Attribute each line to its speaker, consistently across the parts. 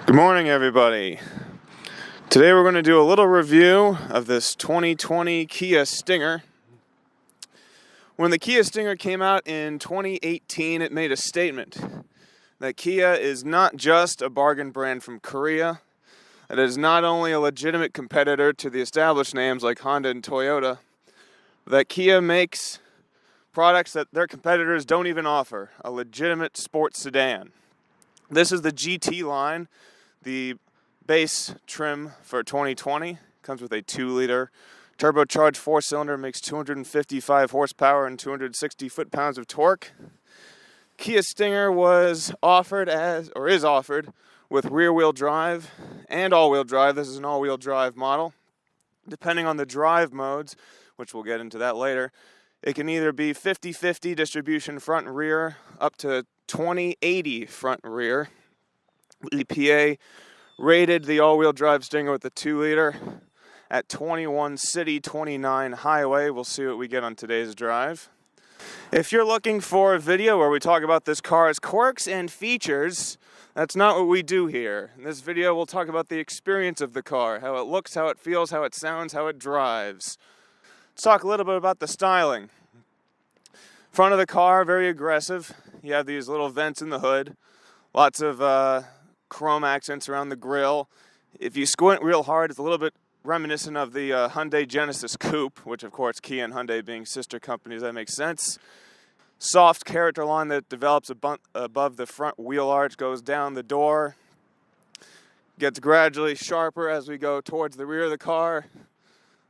Speaker 1: Good morning, everybody. Today we're going to do a little review of this 2020 Kia Stinger. When the Kia Stinger came out in 2018, it made a statement that Kia is not just a bargain brand from Korea. It is not only a legitimate competitor to the established names like Honda and Toyota, but that Kia makes products that their competitors don't even offer, a legitimate sports sedan. This is the GT line. The base trim for 2020 comes with a 2-liter turbocharged 4-cylinder, makes 255 horsepower and 260 foot-pounds of torque. Kia Stinger was offered is offered with rear-wheel drive and all-wheel drive. This is an all-wheel drive model. Depending on the drive modes, which we'll get into that later, it can either be 50-50 distribution front and rear, up to 20-80 front and rear. EPA rated the all-wheel drive Stinger with the 2-liter at 21 city, 29 highway. We'll see what we get on today's drive. If you're looking for a video where we talk about this car's quirks and features, that's not what we do here. In this video, we'll talk about the experience of the car, how it looks, how it feels, how it sounds, how it drives. Let's talk a little bit about the styling. Front of the car, very aggressive. You have these little vents in the hood, lots of chrome accents around the grille. If you squint real hard, it's a little bit reminiscent of the Hyundai Genesis Coupe, which of course Kia and Hyundai being sister companies, that makes sense. Soft character line that develops above the front wheel arch, goes down the door, gets gradually sharper as we go towards the rear of the car,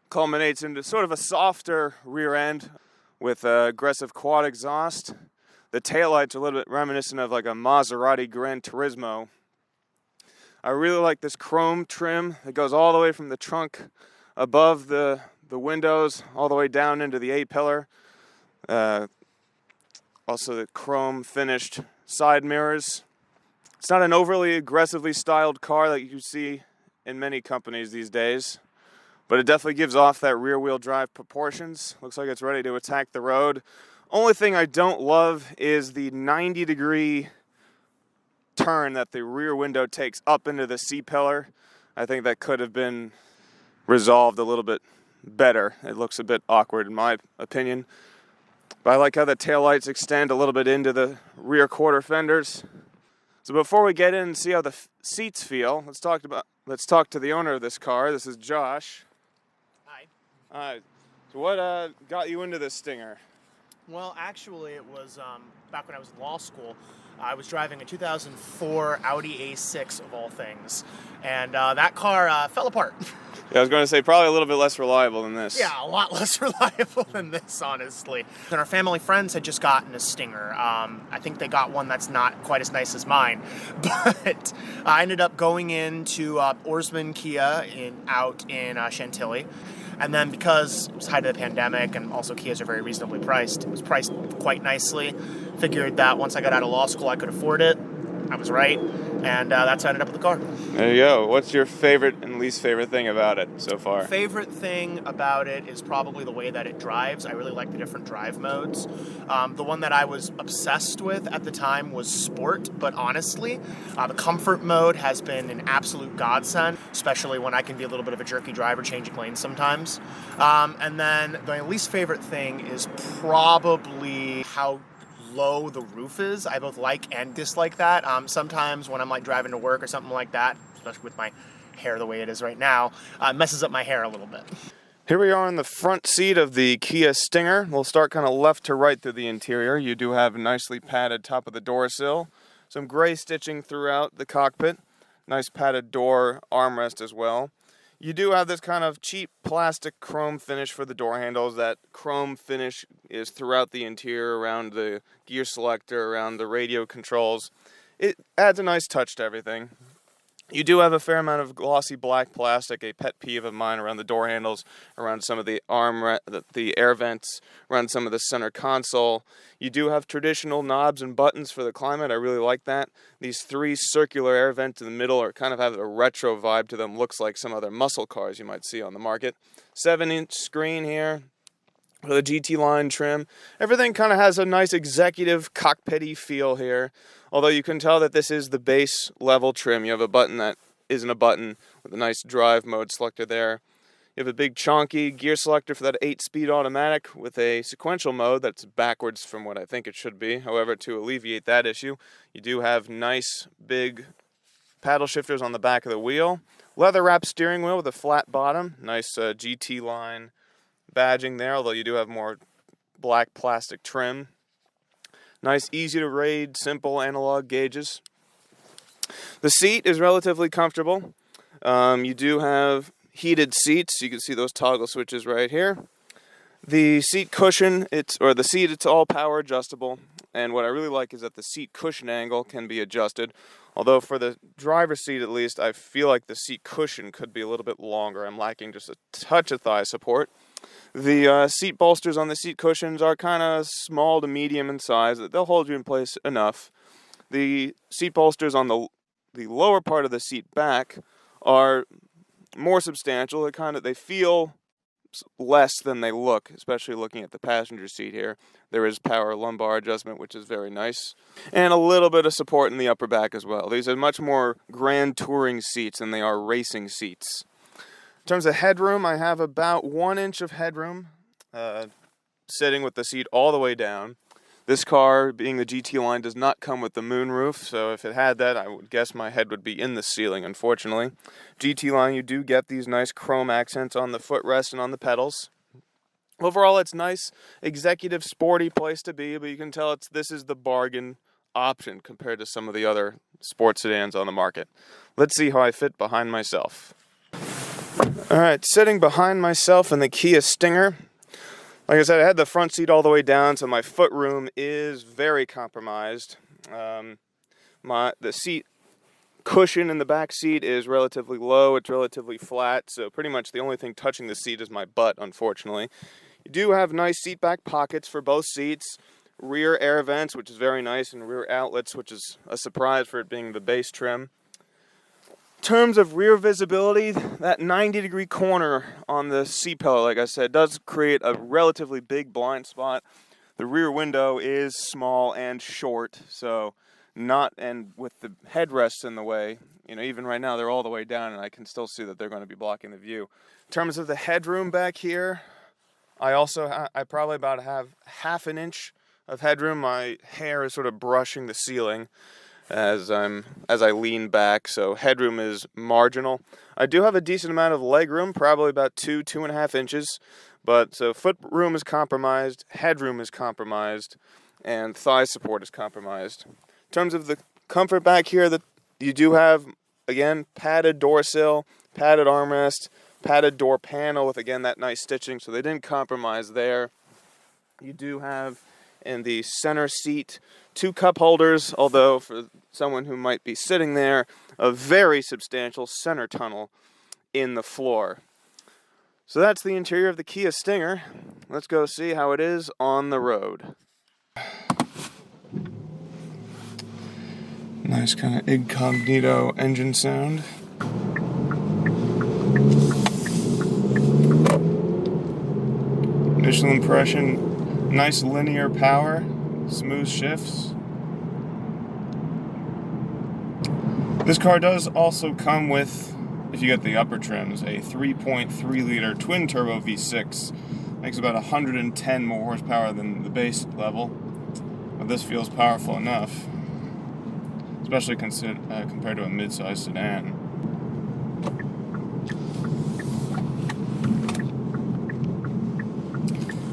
Speaker 1: culminates into sort of a softer rear end with aggressive quad exhaust. The taillights are a little bit reminiscent of like a Maserati Gran Turismo. I really like this chrome trim that goes all the way from the trunk above the windows all the way down into the A-pillar. Also the chrome finished side mirrors. It's not an overly aggressively styled car that you see in many companies these days, but it definitely gives off that rear-wheel drive proportions. Looks like it's ready to attack the road. Only thing I don't love is the 90-degree turn that the rear window takes up into the C-pillar. I think that could have been resolved a little bit better. It looks a bit awkward in my opinion. But I like how the taillights extend a little bit into the rear quarter fenders. So before we get in and see how the seats feel, let's talk to the owner of this car. This is Josh.
Speaker 2: Hi.
Speaker 1: Hi. So what got you into this Stinger?
Speaker 2: Well, actually, it was back when I was in law school. I was driving a 2004 Audi A6 of all things, and that car fell apart.
Speaker 1: Yeah, I was going to say probably a little bit less reliable than this.
Speaker 2: Yeah, a lot less reliable than this, honestly. And our family friends had just gotten a Stinger. I think they got one that's not quite as nice as mine, but I ended up going into Orsman Kia out in Chantilly. And then because it was height of the pandemic and also Kias are very reasonably priced, it was priced quite nicely. Figured that once I got out of law school I could afford it. I was right, and that's how I ended up with the car.
Speaker 1: There you go. What's your favorite and least favorite thing about it so far?
Speaker 2: Favorite thing about it is probably the way that it drives. I really like the different drive modes. The one that I was obsessed with at the time was Sport, but honestly, the Comfort mode has been an absolute godsend, especially when I can be a little bit of a jerky driver changing lanes sometimes. And then the least favorite thing is probably how low the roof is. I both like and dislike that. Sometimes when I'm like driving to work or something like that, especially with my hair the way it is right now, it messes up my hair a little bit.
Speaker 1: Here we are in the front seat of the Kia Stinger. We'll start kind of left to right through the interior. You do have a nicely padded top of the door sill, some gray stitching throughout the cockpit, nice padded door armrest as well. You do have this kind of cheap plastic chrome finish for the door handles. That chrome finish is throughout the interior, around the gear selector, around the radio controls. It adds a nice touch to everything. You do have a fair amount of glossy black plastic, a pet peeve of mine, around the door handles, around some of the the air vents, around some of the center console. You do have traditional knobs and buttons for the climate. I really like that. These 3 circular air vents in the middle are kind of have a retro vibe to them. Looks like some other muscle cars you might see on the market. 7-inch screen here. for the GT-Line trim. Everything kind of has a nice executive cockpity feel here, although you can tell that this is the base level trim. You have a button that isn't a button with a nice drive mode selector there. You have a big chonky gear selector for that 8-speed automatic with a sequential mode that's backwards from what I think it should be. However, to alleviate that issue, you do have nice big paddle shifters on the back of the wheel. Leather wrapped steering wheel with a flat bottom. Nice GT-Line badging there, although you do have more black plastic trim. Nice, easy to read, simple analog gauges. The seat is relatively comfortable. You do have heated seats. You can see those toggle switches right here. The seat cushion, it's all power adjustable. And what I really like is that the seat cushion angle can be adjusted. Although for the driver's seat at least, I feel like the seat cushion could be a little bit longer. I'm lacking just a touch of thigh support. The seat bolsters on the seat cushions are kind of small to medium in size. They'll hold you in place enough. The seat bolsters on the lower part of the seat back are more substantial. They feel less than they look, especially looking at the passenger seat here. There is power lumbar adjustment, which is very nice, and a little bit of support in the upper back as well. These are much more grand touring seats than they are racing seats. In terms of headroom, I have about 1 inch of headroom sitting with the seat all the way down. This car, being the GT line, does not come with the moonroof, so if it had that, I would guess my head would be in the ceiling, unfortunately. GT line, you do get these nice chrome accents on the footrest and on the pedals. Overall, it's nice, executive, sporty place to be, but you can tell this is the bargain option compared to some of the other sports sedans on the market. Let's see how I fit behind myself. Alright, sitting behind myself in the Kia Stinger. Like I said, I had the front seat all the way down, so my foot room is very compromised. The seat cushion in the back seat is relatively low. It's relatively flat, so pretty much the only thing touching the seat is my butt, unfortunately. You do have nice seat back pockets for both seats, rear air vents, which is very nice, and rear outlets, which is a surprise for it being the base trim. In terms of rear visibility, that 90-degree corner on the seat pillow, like I said, does create a relatively big blind spot. The rear window is small and short, and with the headrests in the way, even right now they're all the way down, and I can still see that they're going to be blocking the view. In terms of the headroom back here, I probably about have half an inch of headroom. My hair is sort of brushing the ceiling as I lean back, so headroom is marginal. I do have a decent amount of leg room, probably about 2.5 inches, but so foot room is compromised, headroom is compromised, and thigh support is compromised. In terms of the comfort back here, that you do have, again, padded door sill, padded armrest, padded door panel with, again, that nice stitching, so they didn't compromise there. You do have in the center seat 2 cup holders, although for someone who might be sitting there, a very substantial center tunnel in the floor. So that's the interior of the Kia Stinger. Let's go see how it is on the road. Nice kind of incognito engine sound. Initial impression, nice linear power, smooth shifts. This car does also come with, if you get the upper trims, a 3.3 liter twin turbo V6. Makes about 110 more horsepower than the base level, but this feels powerful enough, especially compared to a mid-size sedan.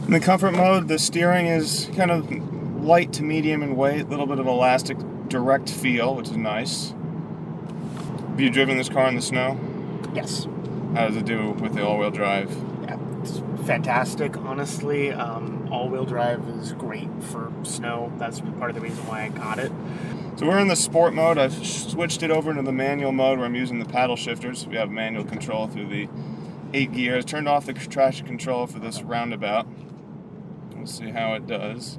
Speaker 1: In the comfort mode, the steering is kind of light to medium in weight, a little bit of elastic direct feel, which is nice. Have you driven this car in the snow?
Speaker 2: Yes.
Speaker 1: How does it do with the all-wheel drive?
Speaker 2: Yeah, it's fantastic, honestly. All-wheel drive is great for snow. That's part of the reason why I got it.
Speaker 1: So we're in the sport mode. I've switched it over into the manual mode where I'm using the paddle shifters. We have manual control through the 8 gears. Turned off the traction control for this roundabout. We'll see how it does.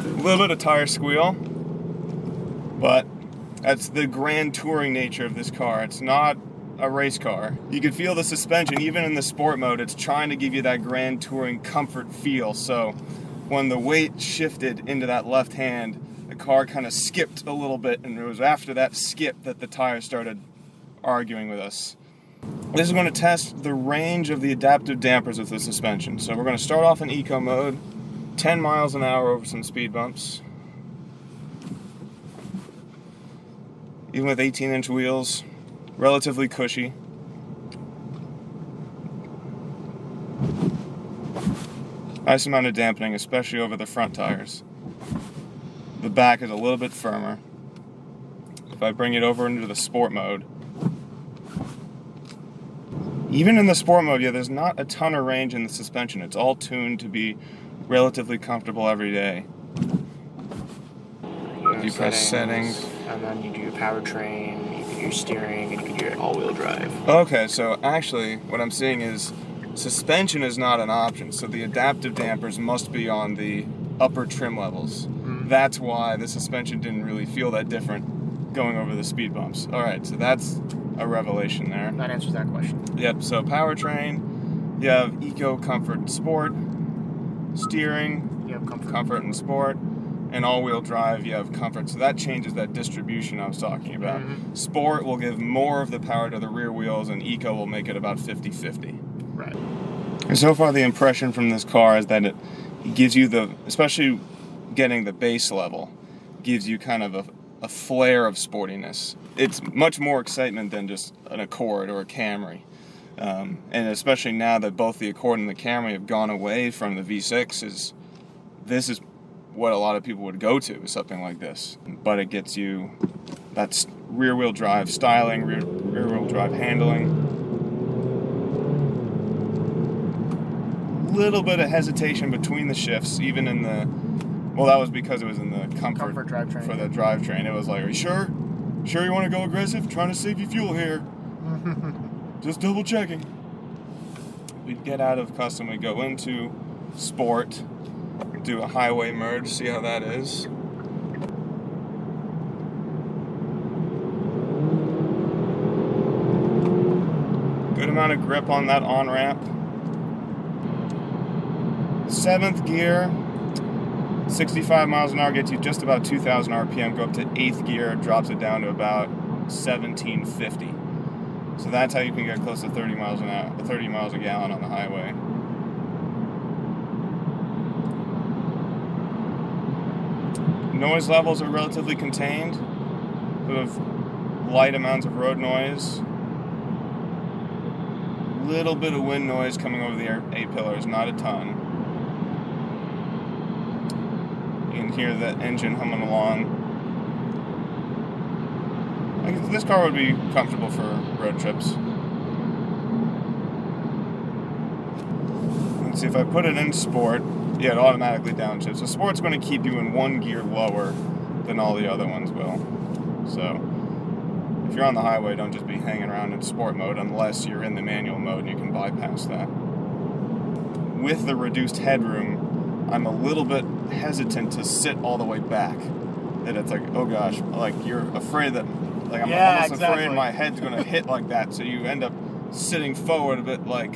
Speaker 1: A little bit of tire squeal, but That's the grand touring nature of this car. It's not a race car. You can feel the suspension, even in the sport mode, it's trying to give you that grand touring comfort feel. So when the weight shifted into that left hand, the car kind of skipped a little bit, and it was after that skip that the tires started arguing with us. This is going to test the range of the adaptive dampers with the suspension. So we're going to start off in eco mode, 10 miles an hour over some speed bumps. Even with 18-inch wheels, relatively cushy. Nice amount of dampening, especially over the front tires. The back is a little bit firmer. If I bring it over into the sport mode, even in the sport mode, yeah, there's not a ton of range in the suspension. It's all tuned to be relatively comfortable every day. You press settings,
Speaker 2: and then you do your powertrain, you can do your steering, and you can do your all-wheel drive.
Speaker 1: Okay, so actually what I'm seeing is suspension is not an option, so the adaptive dampers must be on the upper trim levels. That's why the suspension didn't really feel that different going over the speed bumps. Alright, so that's a revelation there.
Speaker 2: That answers that question.
Speaker 1: Yep, so powertrain, you have Eco, Comfort, and Sport. Steering,
Speaker 2: You have
Speaker 1: Comfort and Sport. And all-wheel drive, you have Comfort. So that changes that distribution I was talking about. Sport will give more of the power to the rear wheels, and Eco will make it about 50-50.
Speaker 2: Right.
Speaker 1: And so far the impression from this car is that it gives you the, especially getting the base level, gives you kind of a flare of sportiness. It's much more excitement than just an Accord or a Camry. And especially now that both the Accord and the Camry have gone away from the V6, this is what a lot of people would go to, is something like this. But it gets you that rear-wheel drive styling, rear-wheel drive handling. Little bit of hesitation between the shifts, even in the, well, that was because it was in the comfort
Speaker 2: drivetrain.
Speaker 1: For the drivetrain. It was like, are you sure? Sure you want to go aggressive? Trying to save you fuel here. Just double checking. We'd get out of custom, we go into sport, do a highway merge, see how that is. Good amount of grip on that on-ramp. 7th gear, 65 miles an hour gets you just about 2,000 RPM. Go up to 8th gear, drops it down to about 1750. So that's how you can get close to 30 miles an hour, 30 miles a gallon on the highway. Noise levels are relatively contained. Sort of light amounts of road noise. Little bit of wind noise coming over the A-pillars, not a ton. You can hear the engine humming along. This car would be comfortable for road trips. Let's see, if I put it in sport, yeah, it automatically downshifts. So sport's going to keep you in one gear lower than all the other ones will. So if you're on the highway, don't just be hanging around in sport mode unless you're in the manual mode and you can bypass that. With the reduced headroom, I'm a little bit hesitant to sit all the way back. That it's like, oh gosh, like you're afraid that, like I'm almost afraid my head's going to hit like that. So you end up sitting forward a bit like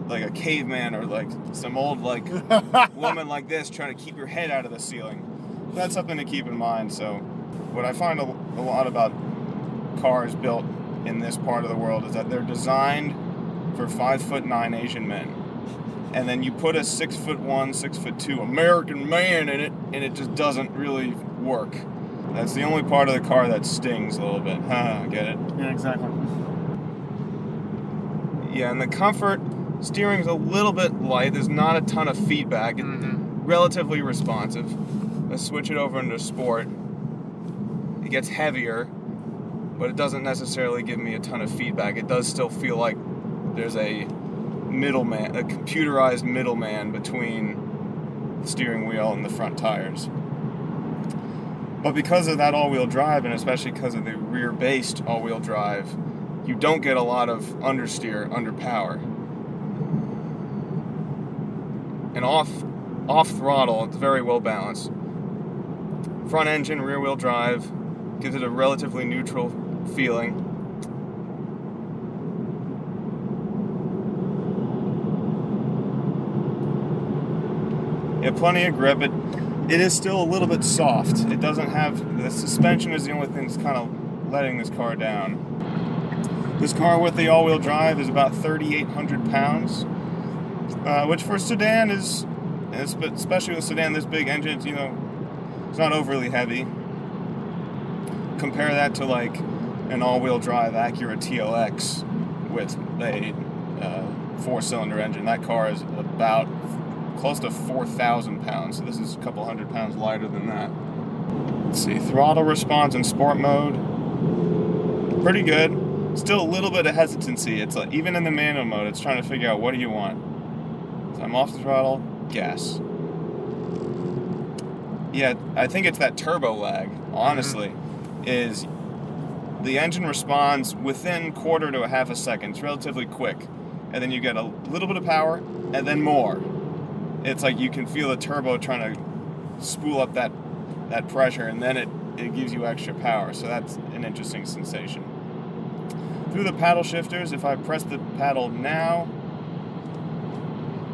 Speaker 1: a caveman, or like some old like woman like this trying to keep your head out of the ceiling. That's something to keep in mind. So what I find a lot about cars built in this part of the world is that they're designed for 5'9" Asian men, and then you put a 6'1", 6'2" American man in it, and it just doesn't really work. That's the only part of the car that stings a little bit. Get it?
Speaker 2: Yeah, exactly.
Speaker 1: Yeah, and the comfort, steering's a little bit light. There's not a ton of feedback. It's relatively responsive. Let's switch it over into sport. It gets heavier, but it doesn't necessarily give me a ton of feedback. It does still feel like there's a middleman, a computerized middleman between the steering wheel and the front tires. But because of that all-wheel drive, and especially because of the rear-based all-wheel drive, you don't get a lot of understeer, under power. And off throttle, it's very well balanced. Front engine, rear wheel drive, Gives it a relatively neutral feeling. Yeah, plenty of grip. It is still a little bit soft. It doesn't have, the suspension is the only thing that's kind of letting this car down. This car with the all-wheel drive is about 3,800 pounds, which for a sedan is, especially with a sedan this big, engines, you know, it's not overly heavy. Compare that to like an all-wheel drive Acura TLX with a 4-cylinder engine. That car is about close to 4,000 pounds, so this is a couple hundred pounds lighter than that. Let's see, throttle response in sport mode, pretty good. Still a little bit of hesitancy. It's like, even in the manual mode, it's trying to figure out what do you want. So I'm off the throttle, gas. Yeah, I think it's that turbo lag, honestly, is the engine responds within quarter to a half a second. It's relatively quick. And then you get a little bit of power, and then more. It's like you can feel the turbo trying to spool up that pressure, and then it gives you extra power. So that's an interesting sensation. Through the paddle shifters, if I press the paddle now,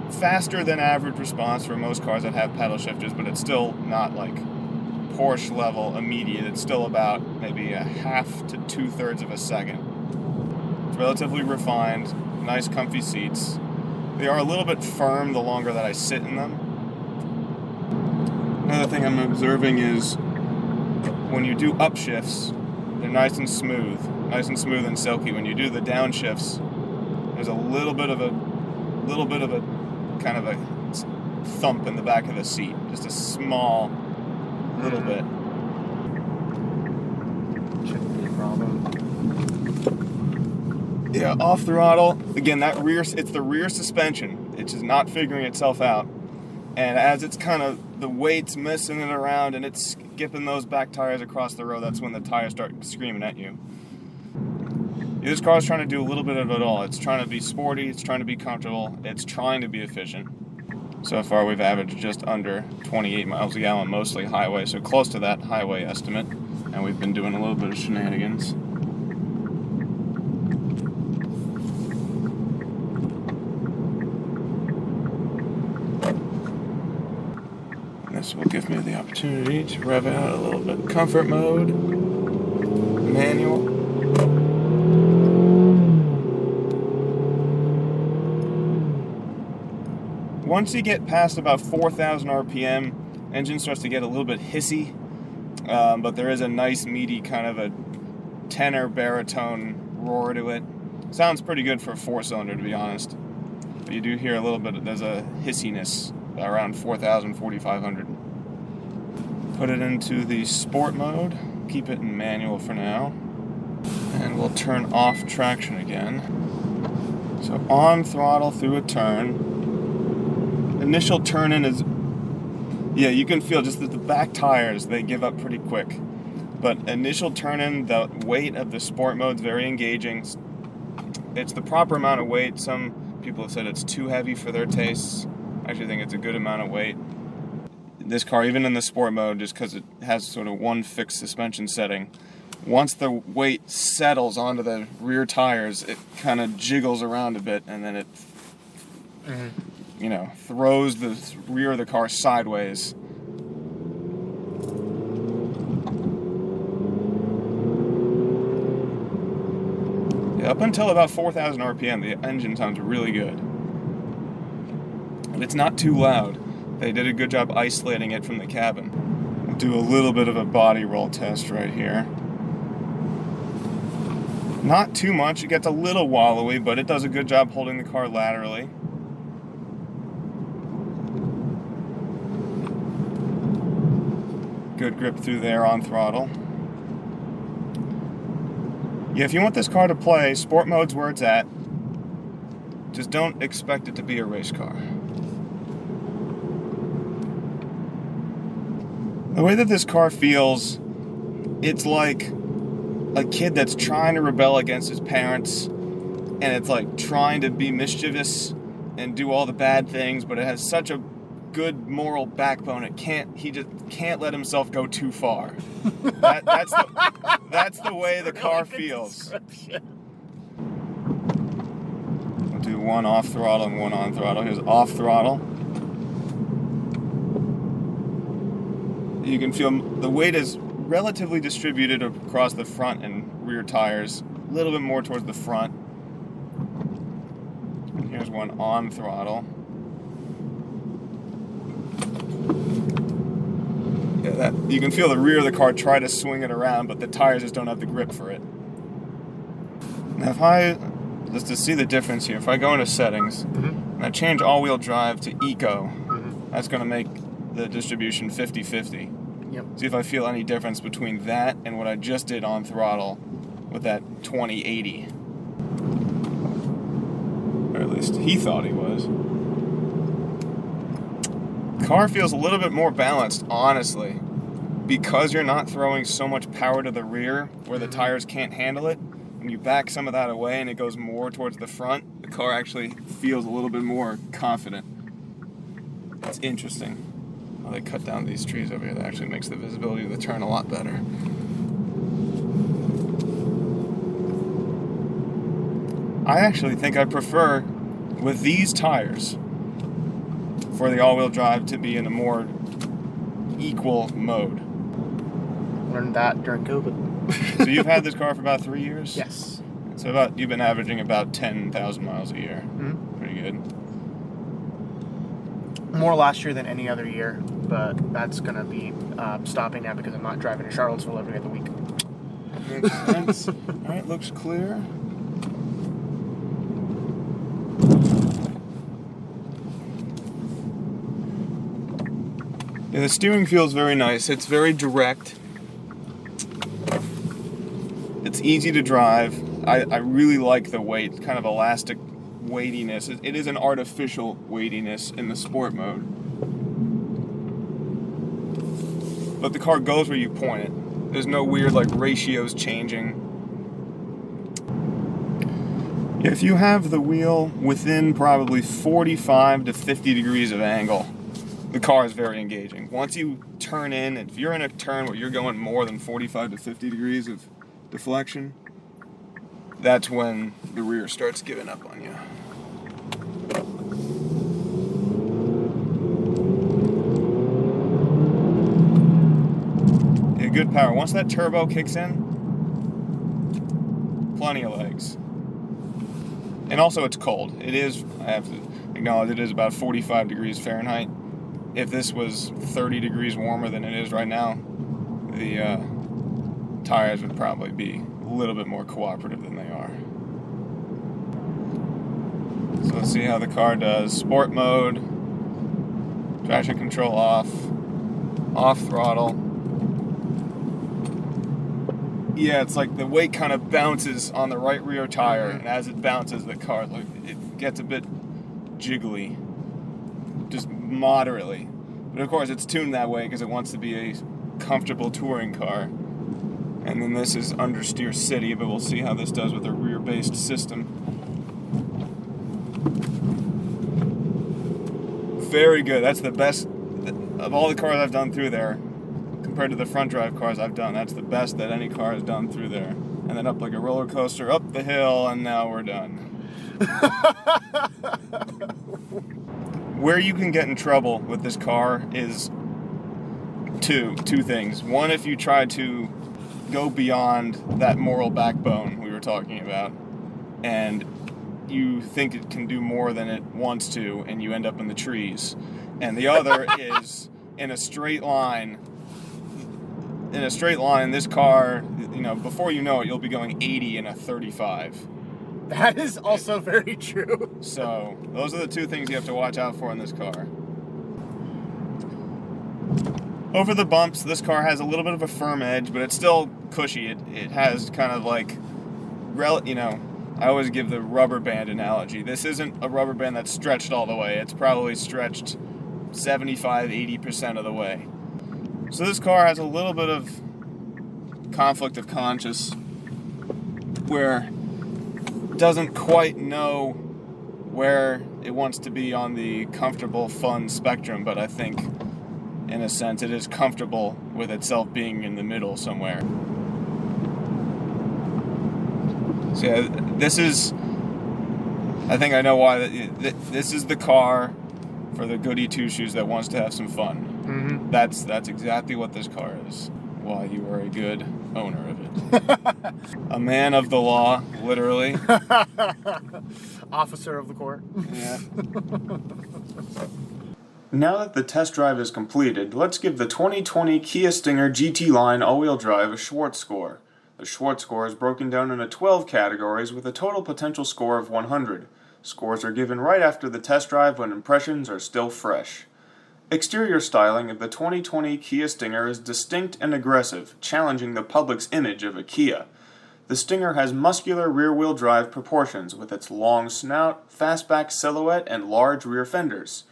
Speaker 1: faster than average response for most cars that have paddle shifters, but it's still not like Porsche level immediate. It's still about maybe a half to 2/3 of a second. It's relatively refined, nice comfy seats. They are a little bit firm the longer that I sit in them. Another thing I'm observing is when you do upshifts, they're nice and smooth and silky. When you do the downshifts, there's a little bit of a kind of a thump in the back of the seat, just a small little bit.
Speaker 2: Shouldn't be a problem.
Speaker 1: Yeah, off throttle, again, it's the rear suspension. It's just not figuring itself out. And as it's kind of, the weight's messing it around and it's skipping those back tires across the road, that's when the tires start screaming at you. This car is trying to do a little bit of it all. It's trying to be sporty, it's trying to be comfortable, it's trying to be efficient. So far we've averaged just under 28 miles a gallon, mostly highway, so close to that highway estimate. And we've been doing a little bit of shenanigans. This will give me the opportunity to rev out a little bit. Comfort mode, manual. Once you get past about 4,000 RPM, engine starts to get a little bit hissy, but there is a nice meaty kind of a tenor baritone roar to it. Sounds pretty good for a 4-cylinder, to be honest. But you do hear a little bit, there's a hissiness around 4,000, 4,500. Put it into the sport mode, keep it in manual for now, and we'll turn off traction again. So on throttle through a turn. Initial turn-in is, yeah, you can feel just that the back tires, they give up pretty quick. But initial turn-in, the weight of the sport mode is very engaging. It's the proper amount of weight. Some people have said it's too heavy for their tastes. I actually think it's a good amount of weight. This car, even in the sport mode, just because it has sort of one fixed suspension setting, once the weight settles onto the rear tires, it kind of jiggles around a bit, and then it throws the rear of the car sideways. Yeah, up until about 4,000 RPM, the engine sounds really good. And it's not too loud. They did a good job isolating it from the cabin. We'll do a little bit of a body roll test right here. Not too much. It gets a little wallowy, but it does a good job holding the car laterally. Good grip through there on throttle. Yeah, if you want this car to play, sport mode's where it's at. Just don't expect it to be a race car. The way that this car feels, it's like a kid that's trying to rebel against his parents, and it's like trying to be mischievous and do all the bad things, but it has such a good moral backbone. He just can't let himself go too far. That's the way the car feels. We'll do one off throttle and one on throttle. Here's off throttle. You can feel the weight is relatively distributed across the front and rear tires, a little bit more towards the front. And here's one on throttle. Yeah, you can feel the rear of the car try to swing it around, but the tires just don't have the grip for it. Now just to see the difference here, if I go into settings, and I change all-wheel drive to Eco, that's going to make the distribution 50-50.
Speaker 2: Yep.
Speaker 1: See if I feel any difference between that and what I just did on throttle with that 2080. Or at least he thought he was. Car feels a little bit more balanced, honestly. Because you're not throwing so much power to the rear where the tires can't handle it, when you back some of that away and it goes more towards the front, the car actually feels a little bit more confident. It's interesting. Well, they cut down these trees over here. That actually makes the visibility of the turn a lot better. I actually think I prefer, with these tires, for the all-wheel drive to be in a more equal mode.
Speaker 2: Learned that during COVID.
Speaker 1: So you've had this car for about 3 years?
Speaker 2: Yes.
Speaker 1: So you've been averaging about 10,000 miles a year.
Speaker 2: Mm-hmm.
Speaker 1: Pretty good.
Speaker 2: More last year than any other year, but that's going to be stopping now because I'm not driving to Charlottesville every other week.
Speaker 1: Makes sense. All right, looks clear. Yeah, the steering feels very nice. It's very direct. It's easy to drive. I really like the weight, kind of elastic weightiness. It is an artificial weightiness in the sport mode. But the car goes where you point it. There's no weird ratios changing. If you have the wheel within probably 45 to 50 degrees of angle, the car is very engaging. Once you turn in, if you're in a turn where you're going more than 45 to 50 degrees of deflection, that's when the rear starts giving up on you. Yeah, good power. Once that turbo kicks in, plenty of legs. And also it's cold. It is, I have to acknowledge, it is about 45 degrees Fahrenheit. If this was 30 degrees warmer than it is right now, the tires would probably be a little bit more cooperative than they are. So let's see how the car does. Sport mode, traction control off throttle. Yeah, it's like the weight kind of bounces on the right rear tire, and as it bounces, the car, it gets a bit jiggly, just moderately. But of course, it's tuned that way because it wants to be a comfortable touring car. And then this is understeer city, but we'll see how this does with a rear-based system. Very good. That's the best of all the cars I've done through there. Compared to the front drive cars I've done, that's the best that any car has done through there. And then up like a roller coaster, up the hill, and now we're done. Where you can get in trouble with this car is two things. One, if you try to go beyond that moral backbone we were talking about, and you think it can do more than it wants to, and you end up in the trees. And the other is in a straight line. In a straight line, this car, before you know it, you'll be going 80 in a 35.
Speaker 2: That is also very true.
Speaker 1: So, those are the two things you have to watch out for in this car. Over the bumps, this car has a little bit of a firm edge, but it's still cushy. It has kind of I always give the rubber band analogy. This isn't a rubber band that's stretched all the way. It's probably stretched 75-80% of the way. So this car has a little bit of conflict of conscience where it doesn't quite know where it wants to be on the comfortable, fun spectrum, but I think, in a sense, it is comfortable with itself being in the middle somewhere. So yeah, this is, I think I know why, this is the car for the goody two-shoes that wants to have some fun.
Speaker 2: Mm-hmm.
Speaker 1: That's exactly what this car is. Why you are a good owner of it. A man of the law, literally.
Speaker 2: Officer of the court.
Speaker 1: Yeah. Now that the test drive is completed, let's give the 2020 Kia Stinger GT-Line all-wheel drive a Schwartz Score. The Schwartz Score is broken down into 12 categories with a total potential score of 100. Scores are given right after the test drive when impressions are still fresh. Exterior styling of the 2020 Kia Stinger is distinct and aggressive, challenging the public's image of a Kia. The Stinger has muscular rear-wheel drive proportions with its long snout, fastback silhouette, and large rear fenders.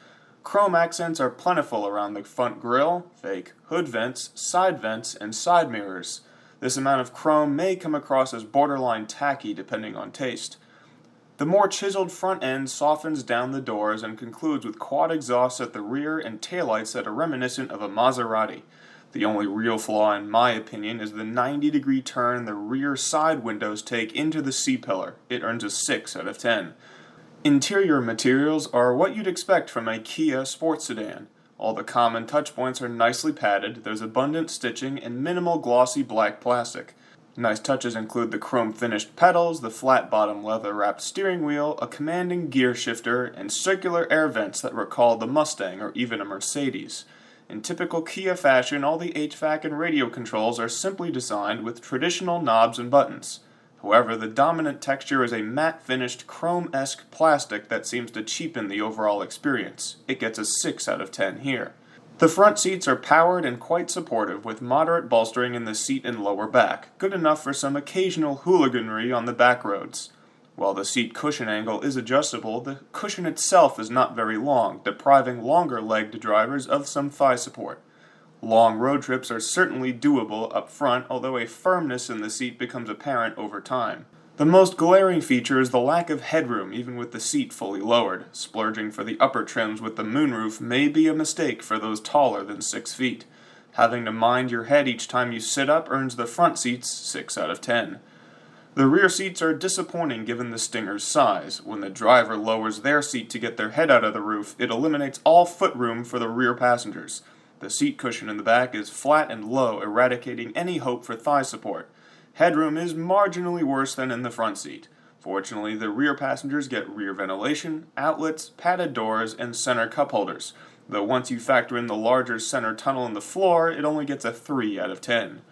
Speaker 1: Chrome accents are plentiful around the front grille, fake hood vents, side vents, and side mirrors. This amount of chrome may come across as borderline tacky depending on taste. The more chiseled front end softens down the doors and concludes with quad exhausts at the rear and taillights that are reminiscent of a Maserati. The only real flaw, in my opinion, is the 90-degree turn the rear side windows take into the C-pillar. It earns a 6 out of 10. Interior materials are what you'd expect from a Kia sports sedan. All the common touchpoints are nicely padded, there's abundant stitching, and minimal glossy black plastic. Nice touches include the chrome-finished pedals, the flat-bottom leather-wrapped steering wheel, a commanding gear shifter, and circular air vents that recall the Mustang or even a Mercedes. In typical Kia fashion, all the HVAC and radio controls are simply designed with traditional knobs and buttons. However, the dominant texture is a matte-finished chrome-esque plastic that seems to cheapen the overall experience. It gets a 6 out of 10 here. The front seats are powered and quite supportive, with moderate bolstering in the seat and lower back, good enough for some occasional hooliganry on the back roads. While the seat cushion angle is adjustable, the cushion itself is not very long, depriving longer-legged drivers of some thigh support. Long road trips are certainly doable up front, although a firmness in the seat becomes apparent over time. The most glaring feature is the lack of headroom, even with the seat fully lowered. Splurging for the upper trims with the moonroof may be a mistake for those taller than 6 feet. Having to mind your head each time you sit up earns the front seats 6 out of 10. The rear seats are disappointing given the Stinger's size. When the driver lowers their seat to get their head out of the roof, it eliminates all footroom for the rear passengers. The seat cushion in the back is flat and low, eradicating any hope for thigh support. Headroom is marginally worse than in the front seat. Fortunately, the rear passengers get rear ventilation, outlets, padded doors, and center cup holders, though once you factor in the larger center tunnel in the floor, it only gets a 3 out of 10.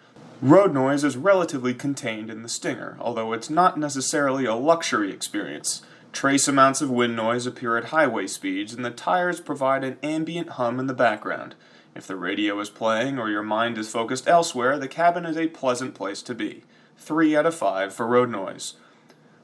Speaker 1: Road noise is relatively contained in the Stinger, although it's not necessarily a luxury experience. Trace amounts of wind noise appear at highway speeds, and the tires provide an ambient hum in the background. If the radio is playing or your mind is focused elsewhere, the cabin is a pleasant place to be. 3 out of 5 for road noise.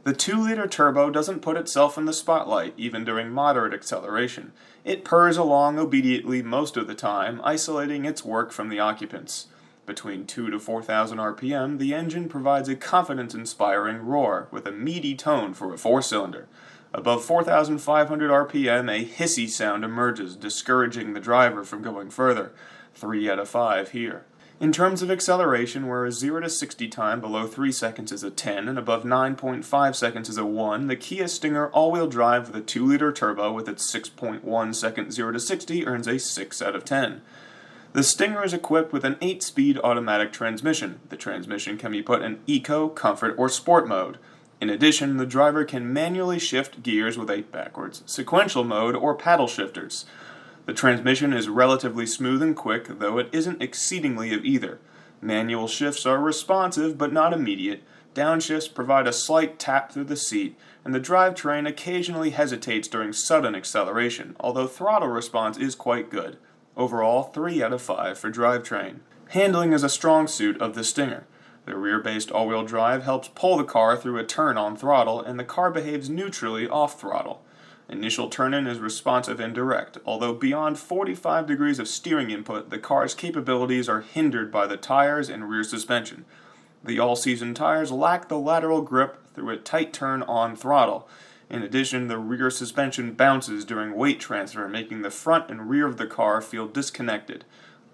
Speaker 1: The 2-liter turbo doesn't put itself in the spotlight, even during moderate acceleration. It purrs along obediently most of the time, isolating its work from the occupants. Between 2 to 4,000 RPM, the engine provides a confidence-inspiring roar, with a meaty tone for a 4-cylinder. Above 4,500 RPM, a hissy sound emerges, discouraging the driver from going further. 3 out of 5 here. In terms of acceleration, where a 0 to 60 time below 3 seconds is a 10 and above 9.5 seconds is a 1, the Kia Stinger all-wheel drive with a 2-liter turbo with its 6.1 second 0 to 60 earns a 6 out of 10. The Stinger is equipped with an 8-speed automatic transmission. The transmission can be put in Eco, Comfort, or Sport mode. In addition, the driver can manually shift gears with a backwards sequential mode or paddle shifters. The transmission is relatively smooth and quick, though it isn't exceedingly of either. Manual shifts are responsive but not immediate. Downshifts provide a slight tap through the seat, and the drivetrain occasionally hesitates during sudden acceleration, although throttle response is quite good. Overall, 3 out of 5 for drivetrain. Handling is a strong suit of the Stinger. The rear-based all-wheel drive helps pull the car through a turn on throttle, and the car behaves neutrally off throttle. Initial turn-in is responsive and direct, although beyond 45 degrees of steering input, the car's capabilities are hindered by the tires and rear suspension. The all-season tires lack the lateral grip through a tight turn on throttle. In addition, the rear suspension bounces during weight transfer, making the front and rear of the car feel disconnected.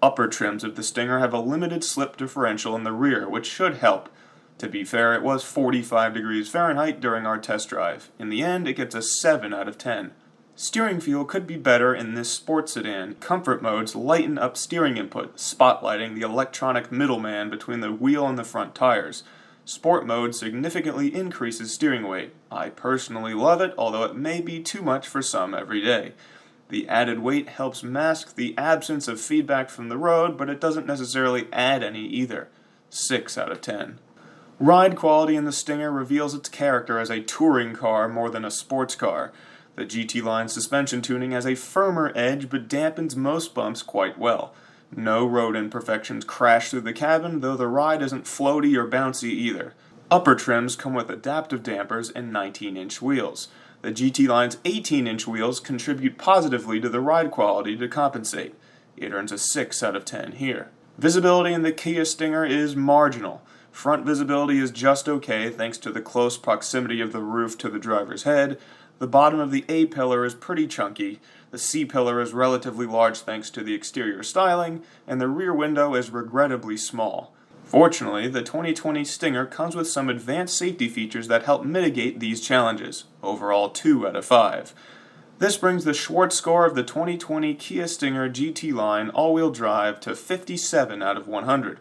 Speaker 1: Upper trims of the Stinger have a limited slip differential in the rear, which should help. To be fair, it was 45 degrees Fahrenheit during our test drive. In the end, it gets a 7 out of 10. Steering feel could be better in this sports sedan. Comfort modes lighten up steering input, spotlighting the electronic middleman between the wheel and the front tires. Sport mode significantly increases steering weight. I personally love it, although it may be too much for some every day. The added weight helps mask the absence of feedback from the road, but it doesn't necessarily add any either. 6 out of 10. Ride quality in the Stinger reveals its character as a touring car more than a sports car. The GT-Line suspension tuning has a firmer edge but dampens most bumps quite well. No road imperfections crash through the cabin, though the ride isn't floaty or bouncy either. Upper trims come with adaptive dampers and 19-inch wheels. The GT-Line's 18-inch wheels contribute positively to the ride quality to compensate. It earns a 6 out of 10 here. Visibility in the Kia Stinger is marginal. Front visibility is just okay thanks to the close proximity of the roof to the driver's head. The bottom of the A-pillar is pretty chunky, the C-pillar is relatively large thanks to the exterior styling, and the rear window is regrettably small. Fortunately, the 2020 Stinger comes with some advanced safety features that help mitigate these challenges. Overall, 2 out of 5. This brings the Schwartz Score of the 2020 Kia Stinger GT-Line all-wheel drive to 57 out of 100.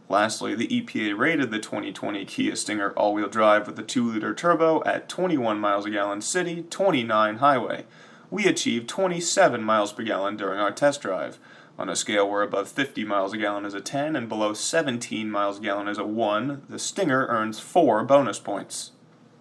Speaker 1: Lastly, the EPA rated the 2020 Kia Stinger all-wheel drive with the 2-liter turbo at 21 miles a gallon city, 29 highway. We achieved 27 miles per gallon during our test drive. On a scale where above 50 miles a gallon is a 10 and below 17 miles a gallon is a 1, the Stinger earns 4 bonus points.